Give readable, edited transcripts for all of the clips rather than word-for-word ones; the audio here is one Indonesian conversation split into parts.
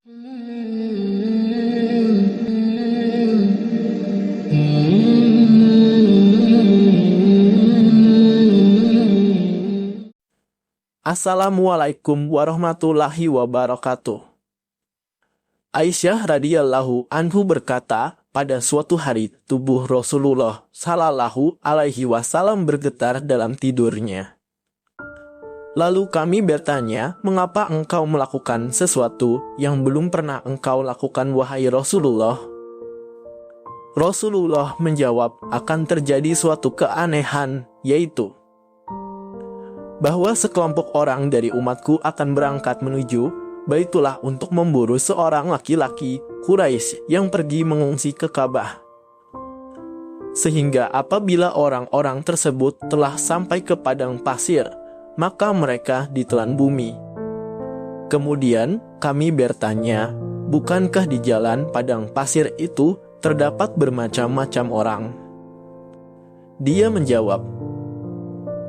Assalamualaikum warahmatullahi wabarakatuh. Aisyah radhiyallahu anhu berkata, pada suatu hari tubuh Rasulullah sallallahu alaihi wasallam bergetar dalam tidurnya. Lalu kami bertanya, mengapa engkau melakukan sesuatu yang belum pernah engkau lakukan wahai Rasulullah? Rasulullah menjawab, akan terjadi suatu keanehan, yaitu bahwa sekelompok orang dari umatku akan berangkat menuju Baitullah untuk memburu seorang laki-laki Quraisy yang pergi mengungsi ke Ka'bah. Sehingga apabila orang-orang tersebut telah sampai ke padang pasir, maka mereka ditelan bumi. Kemudian kami bertanya, bukankah di jalan padang pasir itu terdapat bermacam-macam orang? Dia menjawab,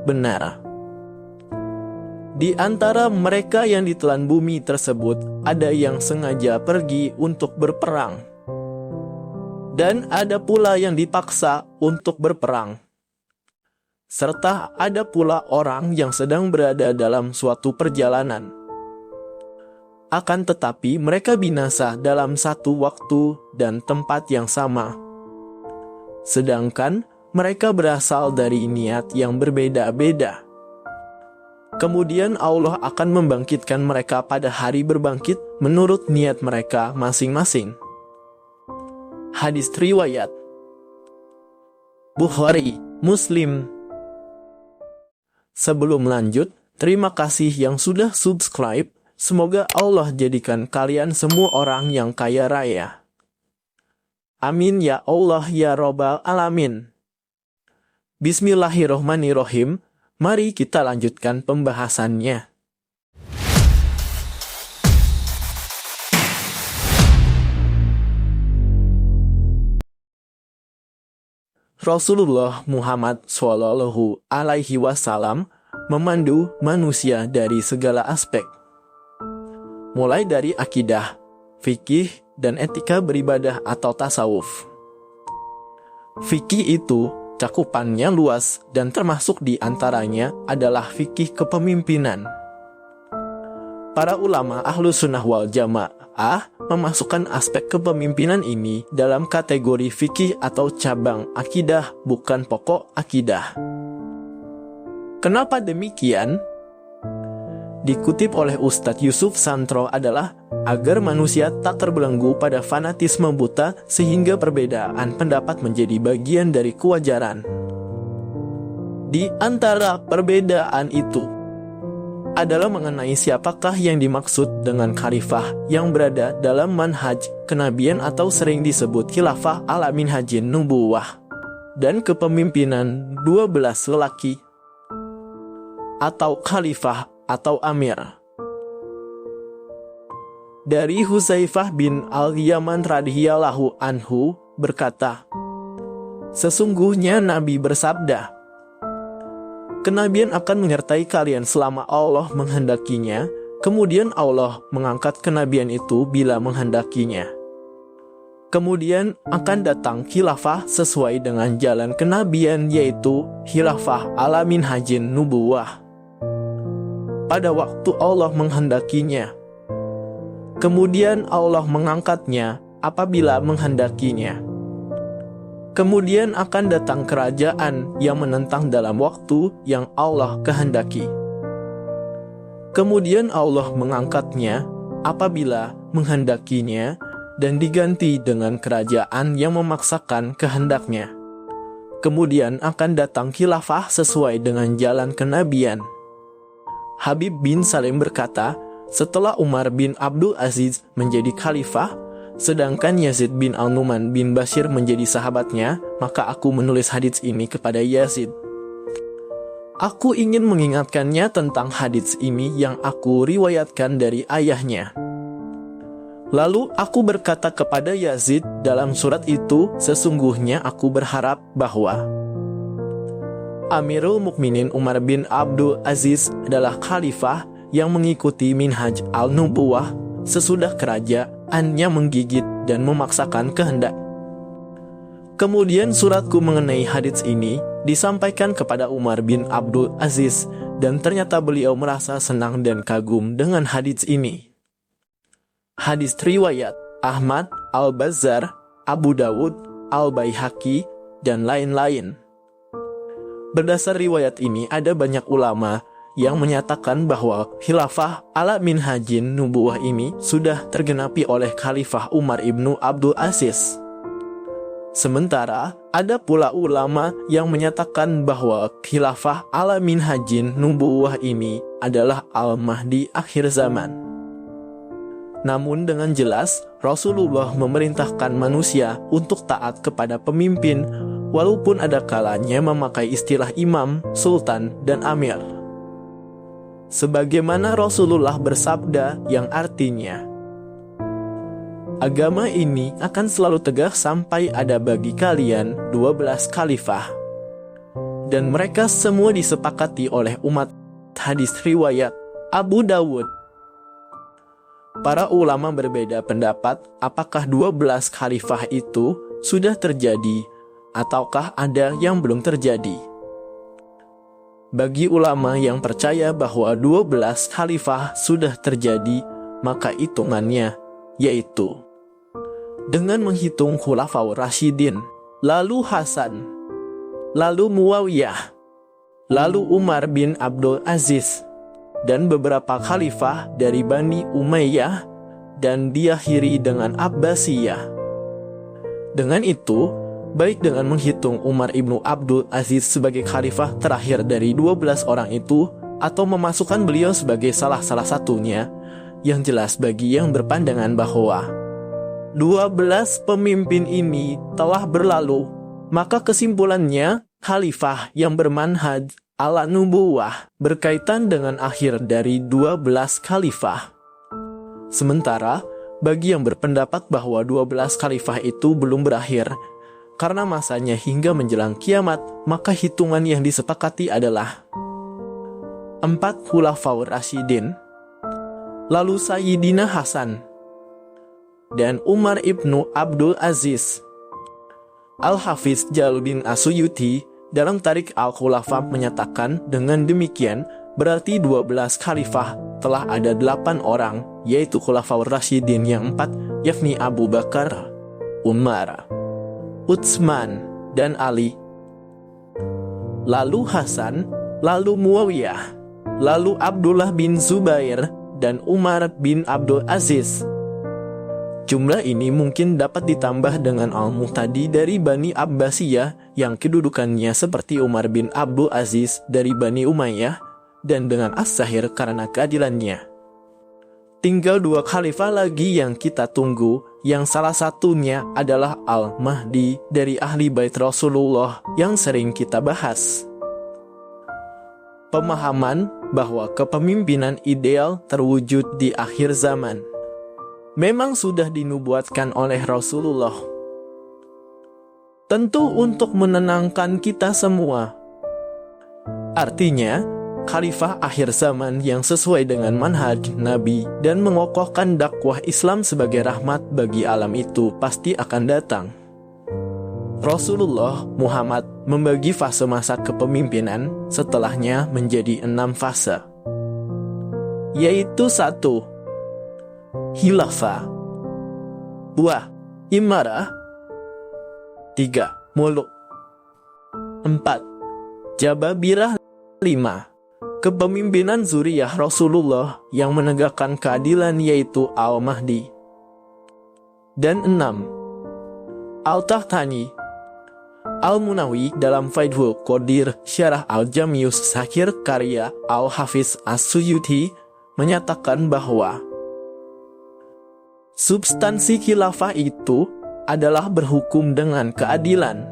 benar. Di antara mereka yang ditelan bumi tersebut, ada yang sengaja pergi untuk berperang. Dan ada pula yang dipaksa untuk berperang. Serta ada pula orang yang sedang berada dalam suatu perjalanan. Akan tetapi mereka binasa dalam satu waktu dan tempat yang sama. Sedangkan mereka berasal dari niat yang berbeda-beda. Kemudian Allah akan membangkitkan mereka pada hari berbangkit menurut niat mereka masing-masing. Hadis riwayat Bukhari, Muslim. Sebelum lanjut, terima kasih yang sudah subscribe. Semoga Allah jadikan kalian semua orang yang kaya raya. Amin ya Allah ya Rabbal Alamin. Bismillahirrohmanirrohim. Mari kita lanjutkan pembahasannya. Rasulullah Muhammad Shallallahu Alaihi Wasallam memandu manusia dari segala aspek, mulai dari akidah, fikih, dan etika beribadah atau tasawuf. Fikih itu cakupannya luas dan termasuk di antaranya adalah fikih kepemimpinan. Para ulama Ahlus Sunnah wal Jamaah memasukkan aspek kepemimpinan ini dalam kategori fikih atau cabang akidah, bukan pokok akidah. Kenapa demikian? Dikutip oleh Ustadz Yusuf Santro adalah agar manusia tak terbelenggu pada fanatisme buta sehingga perbedaan pendapat menjadi bagian dari kewajaran. Di antara perbedaan itu adalah mengenai siapakah yang dimaksud dengan khalifah yang berada dalam manhaj kenabian atau sering disebut khilafah ala minhajin nubuwah dan kepemimpinan 12 lelaki atau khalifah atau amir. Dari Huzaifah bin Al-Yaman radhiyallahu anhu berkata, sesungguhnya Nabi bersabda, kenabian akan menyertai kalian selama Allah menghendakinya, kemudian Allah mengangkat kenabian itu bila menghendakinya. Kemudian akan datang khilafah sesuai dengan jalan kenabian, yaitu khilafah ala minhajin nubuwah, pada waktu Allah menghendakinya. Kemudian Allah mengangkatnya apabila menghendakinya. Kemudian akan datang kerajaan yang menentang dalam waktu yang Allah kehendaki. Kemudian Allah mengangkatnya apabila menghendakinya dan diganti dengan kerajaan yang memaksakan kehendaknya. Kemudian akan datang khilafah sesuai dengan jalan kenabian. Habib bin Salim berkata, setelah Umar bin Abdul Aziz menjadi khalifah, sedangkan Yazid bin Al-Numan bin Bashir menjadi sahabatnya, maka aku menulis hadits ini kepada Yazid. Aku ingin mengingatkannya tentang hadits ini yang aku riwayatkan dari ayahnya. Lalu aku berkata kepada Yazid dalam surat itu, sesungguhnya aku berharap bahwa Amirul Mukminin Umar bin Abdul Aziz adalah khalifah yang mengikuti minhaj al-nubuwah sesudah kerajaannya menggigit dan memaksakan kehendak. Kemudian suratku mengenai hadits ini disampaikan kepada Umar bin Abdul Aziz, dan ternyata beliau merasa senang dan kagum dengan hadits ini. Hadis riwayat Ahmad, Al-Bazzar, Abu Dawud, Al-Baihaqi, dan lain-lain. Berdasar riwayat ini, ada banyak ulama yang menyatakan bahwa khilafah ala minhajin nubuwah ini sudah tergenapi oleh Khalifah Umar ibnu Abdul Aziz. Sementara, ada pula ulama yang menyatakan bahwa khilafah ala minhajin nubuwah ini adalah Al-Mahdi akhir zaman. Namun dengan jelas, Rasulullah memerintahkan manusia untuk taat kepada pemimpin, walaupun ada kalanya memakai istilah imam, sultan, dan amir. Sebagaimana Rasulullah bersabda yang artinya, agama ini akan selalu tegak sampai ada bagi kalian 12 khalifah. Dan mereka semua disepakati oleh umat. Hadis riwayat Abu Dawud. Para ulama berbeda pendapat apakah 12 khalifah itu sudah terjadi ataukah ada yang belum terjadi. Bagi ulama yang percaya bahwa 12 khalifah sudah terjadi, maka hitungannya yaitu dengan menghitung Khulafaur Rasyidin, lalu Hasan, lalu Muawiyah, lalu Umar bin Abdul Aziz, dan beberapa khalifah dari Bani Umayyah, dan diakhiri dengan Abbasiyah. Dengan itu, baik dengan menghitung Umar ibnu Abdul Aziz sebagai khalifah terakhir dari 12 orang itu, atau memasukkan beliau sebagai salah satunya, yang jelas bagi yang berpandangan bahwa 12 pemimpin ini telah berlalu, maka kesimpulannya khalifah yang bermanhaj ala nubuwah berkaitan dengan akhir dari 12 khalifah. Sementara, bagi yang berpendapat bahwa 12 khalifah itu belum berakhir, karena masanya hingga menjelang kiamat, maka hitungan yang disepakati adalah 4 Khulafaur Rasyidin, lalu Sayyidina Hasan, dan Umar ibnu Abdul Aziz. Al-Hafiz Jalaluddin As-Suyuti dalam Tarik Al-Khulafa menyatakan dengan demikian berarti 12 khalifah telah ada 8 orang, yaitu Khulafaur Rasyidin yang 4, yakni Abu Bakar, Umar, Utsman, dan Ali, lalu Hasan, lalu Muawiyah, lalu Abdullah bin Zubair, dan Umar bin Abdul Aziz. Jumlah ini mungkin dapat ditambah dengan Al-Muhtadi dari Bani Abbasiyah yang kedudukannya seperti Umar bin Abdul Aziz dari Bani Umayyah, dan dengan As-Sahir karena keadilannya. Tinggal 2 khalifah lagi yang kita tunggu, yang salah satunya adalah Al-Mahdi dari Ahli Bait Rasulullah yang sering kita bahas. Pemahaman bahwa kepemimpinan ideal terwujud di akhir zaman memang sudah dinubuatkan oleh Rasulullah. Tentu untuk menenangkan kita semua. Artinya, khalifah akhir zaman yang sesuai dengan manhaj Nabi dan mengokohkan dakwah Islam sebagai rahmat bagi alam itu pasti akan datang. Rasulullah Muhammad membagi fase masa kepemimpinan setelahnya menjadi 6 fase, yaitu 1. Khilafah, 2. Imarah, 3. Muluk, 4. Jababirah, 5. Kepemimpinan zuriyah Rasulullah yang menegakkan keadilan yaitu Al-Mahdi, dan 6. Al-Tahtani. Al-Munawi dalam Faidhul Qadir Syarah Al-Jamius Sakir karya Al-Hafiz As-Suyuti menyatakan bahwa substansi khilafah itu adalah berhukum dengan keadilan.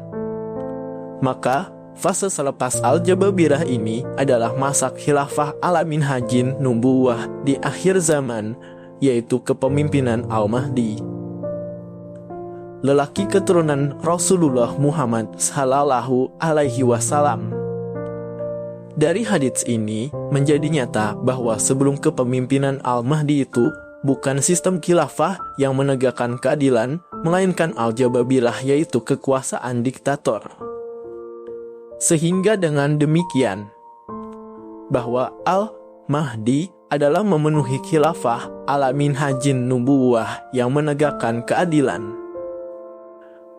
Maka, fase selepas Al-Jababirah ini adalah masa khilafah ala minhajin nubuwah di akhir zaman, yaitu kepemimpinan Al-Mahdi, lelaki keturunan Rasulullah Muhammad Sallallahu Alaihi Wasallam. Dari hadits ini menjadi nyata bahwa sebelum kepemimpinan Al-Mahdi itu bukan sistem khilafah yang menegakkan keadilan, melainkan al-jababilah, yaitu kekuasaan diktator. Sehingga dengan demikian, bahwa al-Mahdi adalah memenuhi khilafah ala minhajin nubuwah yang menegakkan keadilan.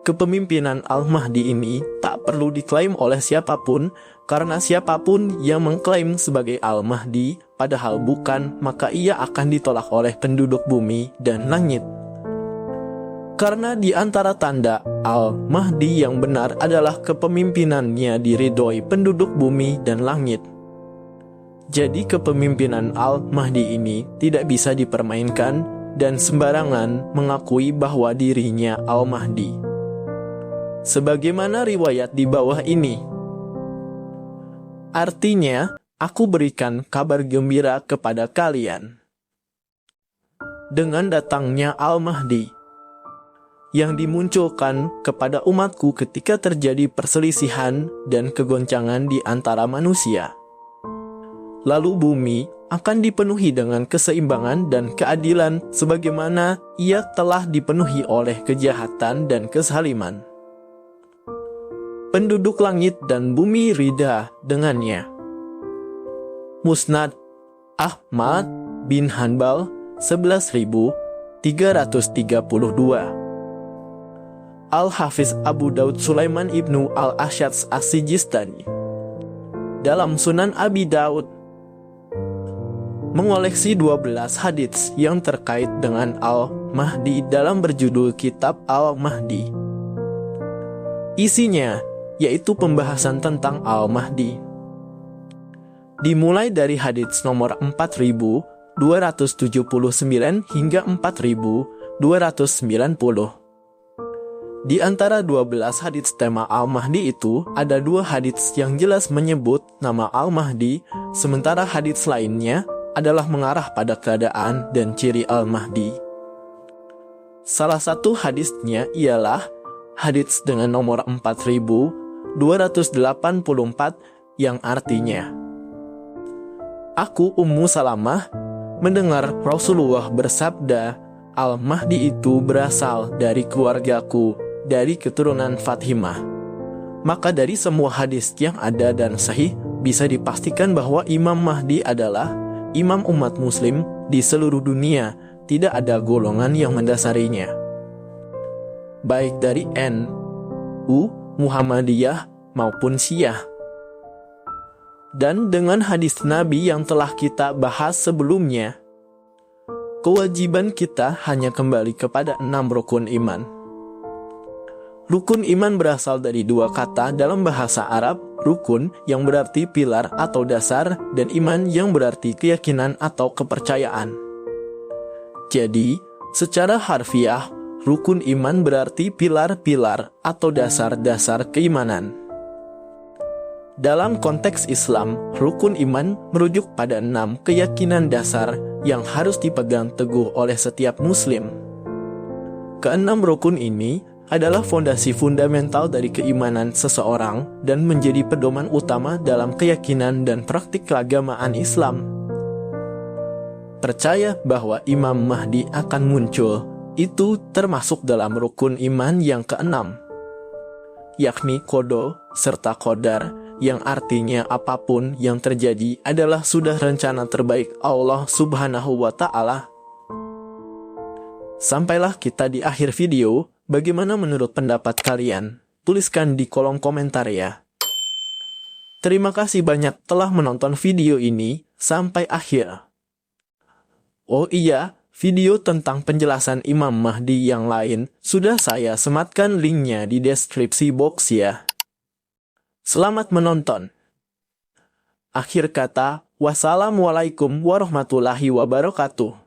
Kepemimpinan al-Mahdi ini tak perlu diklaim oleh siapapun, karena siapapun yang mengklaim sebagai al-Mahdi padahal bukan, maka ia akan ditolak oleh penduduk bumi dan langit. Karena di antara tanda al-Mahdi yang benar adalah kepemimpinannya diridhoi penduduk bumi dan langit. Jadi kepemimpinan al-Mahdi ini tidak bisa dipermainkan dan sembarangan mengakui bahwa dirinya al-Mahdi. Sebagaimana riwayat di bawah ini. Artinya, aku berikan kabar gembira kepada kalian dengan datangnya al-Mahdi yang dimunculkan kepada umatku ketika terjadi perselisihan dan kegoncangan di antara manusia. Lalu bumi akan dipenuhi dengan keseimbangan dan keadilan sebagaimana ia telah dipenuhi oleh kejahatan dan kezaliman. Penduduk langit dan bumi ridha dengannya. Musnad Ahmad bin Hanbal 11.332. Al-Hafiz Abu Daud Sulaiman ibnu al-Ash'ats as-Sijistani dalam Sunan Abi Daud mengoleksi 12 hadits yang terkait dengan Al-Mahdi dalam berjudul Kitab Al-Mahdi. Isinya yaitu pembahasan tentang Al-Mahdi. Dimulai dari hadits nomor 4279 hingga 4290. Di antara 12 hadits tema Al-Mahdi itu, ada 2 hadits yang jelas menyebut nama Al-Mahdi, sementara hadits lainnya adalah mengarah pada keadaan dan ciri Al-Mahdi. Salah satu hadisnya ialah hadits dengan nomor 4284 yang artinya, Aku Ummu Salamah mendengar Rasulullah bersabda, Al-Mahdi itu berasal dari keluargaku, dari keturunan Fatimah. Maka dari semua hadis yang ada dan sahih, bisa dipastikan bahwa Imam Mahdi adalah imam umat muslim di seluruh dunia. Tidak ada golongan yang mendasarinya, baik dari NU, Muhammadiyah maupun Syiah. Dan dengan hadis Nabi yang telah kita bahas sebelumnya, kewajiban kita hanya kembali kepada 6 rukun iman. Rukun iman berasal dari 2 kata dalam bahasa Arab, rukun yang berarti pilar atau dasar, dan iman yang berarti keyakinan atau kepercayaan. Jadi, secara harfiah, rukun iman berarti pilar-pilar atau dasar-dasar keimanan. Dalam konteks Islam, rukun iman merujuk pada 6 keyakinan dasar yang harus dipegang teguh oleh setiap muslim. Keenam rukun ini adalah fondasi fundamental dari keimanan seseorang dan menjadi pedoman utama dalam keyakinan dan praktik keagamaan Islam. Percaya bahwa Imam Mahdi akan muncul, itu termasuk dalam rukun iman yang keenam, yakni qada serta qadar, yang artinya apapun yang terjadi adalah sudah rencana terbaik Allah Subhanahu wa Ta'ala. Sampailah kita di akhir video. Bagaimana menurut pendapat kalian? Tuliskan di kolom komentar ya. Terima kasih banyak telah menonton video ini sampai akhir. Oh iya, video tentang penjelasan Imam Mahdi yang lain sudah saya sematkan linknya di deskripsi box ya. Selamat menonton. Akhir kata, wassalamualaikum warahmatullahi wabarakatuh.